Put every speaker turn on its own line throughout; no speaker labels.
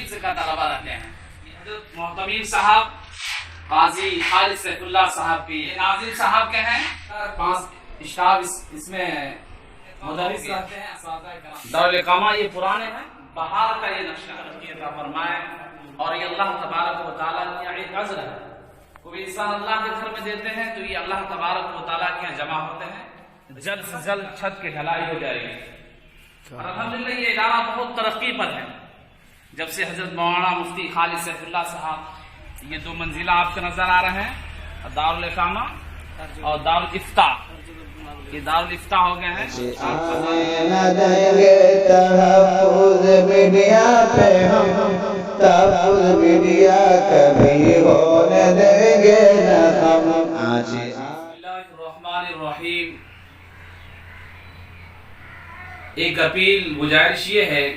حفظ کا طلبہ رہتے ہیں. حضرت محتمین صاحب قاضی خالد سیف اللہ صاحب کی ناظر صاحب کے ہیں. 5 اسٹاف اس میں مدرس رہتے ہیں. دارالاقامہ یہ پرانے ہیں. بہار کا یہ نقشہ عطا فرمائے اور یہ اللہ تبارک و تعالیٰ کی ایک عزل ہے. کوئی انسان اللہ کے گھر میں دیتے ہیں تو یہ اللہ تبارک و تعالیٰ کے یہاں جمع ہوتے ہیں. جلد سے جلد چھت کی ڈھلائی ہو جائے گی. اور الحمدللہ یہ ادارہ بہت ترقی پر ہے. جب سے حضرت مولانا مفتی خالد سیف اللہ صاحب یہ 2 منزلہ آپ کو نظر آ رہے ہیں دارالاقامہ اور دارالافتاء. یہ دارالافتاء ہو گئے ہیں. تحفظ میڈیا پہ ہم تحفظ میڈیا کبھی ہونے دیں گے نہ ہم. بسم اللہ الرحمن الرحیم. ایک اپیل گزارش یہ ہے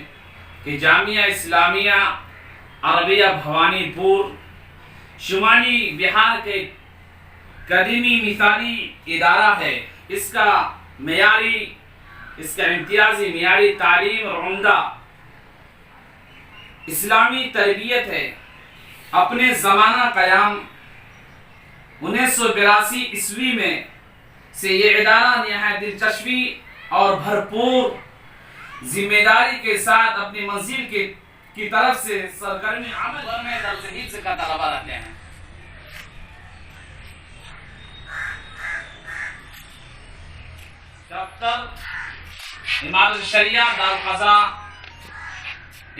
کہ جامعہ اسلامیہ عربیہ بھوانی پور شمالی بہار کے قدیمی مثالی ادارہ ہے. اس کا امتیازی معیاری تعلیم اور عمدہ اسلامی تربیت ہے. اپنے زمانہ قیام 1982 عیسوی میں سے یہ ادارہ نہایت دلچسپی اور بھرپور ذمہ داری کے ساتھ اپنی منزل کی طرف سے سرگرمی عمل میں درس حفظ کا طلبہ رہتے ہیں. دفتر امارت الشریعہ دارالقضاء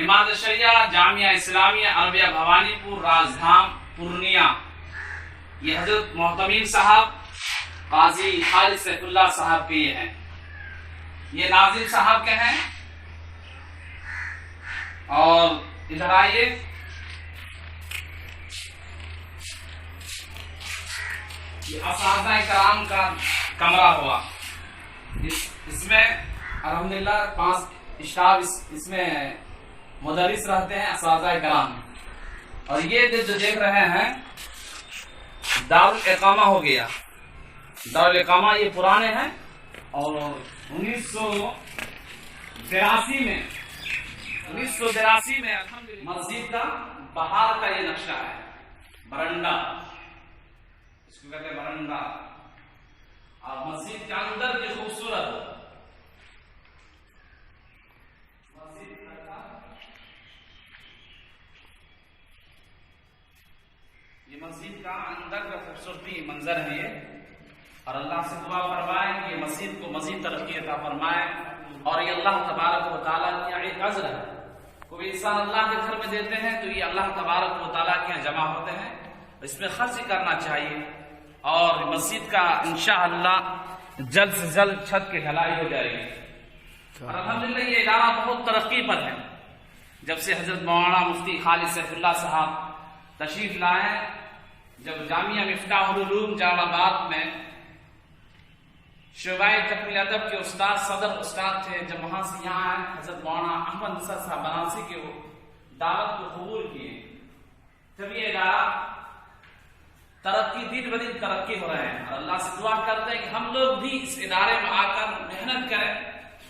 امارت الشریعہ جامعہ اسلامیہ عربیہ بھوانی پور رازدھام پورنیہ. یہ حضرت محتمین صاحب قاضی خالد سیف اللہ صاحب کے یہ ہیں. یہ ناظر صاحب کے ہیں. اور ادھر آئیے. یہ اساتذہ کرام کا کمرہ ہوا. اس میں الحمدللہ 5 اسٹاف اس میں مدرس رہتے ہیں اساتذہ کرام. اور یہ جو دیکھ رہے ہیں دارالاقامہ ہو گیا. دارالاقامہ یہ پرانے ہیں. اور 1983 میں مسجد کا بہار کا یہ نقشہ ہے. برنڈا اس کو کہتے ہیں برنڈا. اور مسجد کے اندر کی خوبصورت مسجد کا اندر کا خوبصورتی منظر ہے یہ. اور اللہ سے دعا فرمائے کہ یہ مسجد کو مزید ترقی عطا فرمائے. اور یہ اللہ تبارک و تعالیٰ کی ایک عزل ہے. کوئی انسان اللہ کے گھر میں دیتے ہیں تو یہ اللہ تبارک و تعالیٰ کے یہاں جمع ہوتے ہیں. اس میں خرچ کرنا چاہیے. اور مسجد کا انشاءاللہ جلد سے جلد چھت کی ڈھلائی ہو جائے گی. اور الحمدللہ یہ ادارہ بہت ترقی پر ہے. جب سے حضرت مولانا مفتی خالد سیف اللہ صاحب تشریف لائے, جب جامعہ مفتاح العلوم جلال آباد میں شعبہ تکمیل ادب کے استاد صدر استاد تھے, جب وہاں سے یہاں آئے حضرت مولانا احمد نصر صاحب بنارسی کے دعوت کو قبول کیے, تب یہ ادارہ ترقی دن بدن ترقی ہو رہے ہیں. اور اللہ سے دعا کرتے ہیں کہ ہم لوگ بھی اس ادارے میں آ کر محنت کریں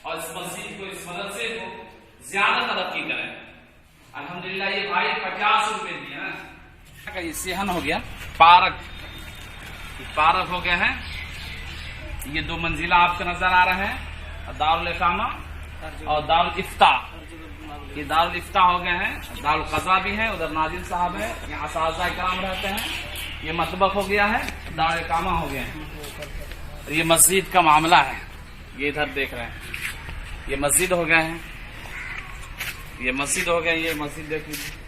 اور اس مسجد کو اس مدرسے کو زیادہ ترقی کریں. الحمدللہ یہ بھائی 50 روپے دیے نا. یہ صحن ہو گیا. پارک ہو گئے ہیں. یہ 2 منزلہ آپ کو نظر آ رہے ہیں دارالاقامہ اور دارالافتاء. یہ دارالافتاء ہو گئے ہیں. دارالقضاء بھی ہیں, ادھر ناظر صاحب ہیں, یہاں اساتذہ کرام رہتے ہیں. یہ مطبخ ہو گیا ہے. دارالاقامہ ہو گئے ہیں. یہ مسجد کا معاملہ ہے. یہ ادھر دیکھ رہے ہیں یہ مسجد ہو گئے ہیں. یہ مسجد ہو گئے. یہ مسجد دیکھ لیجیے.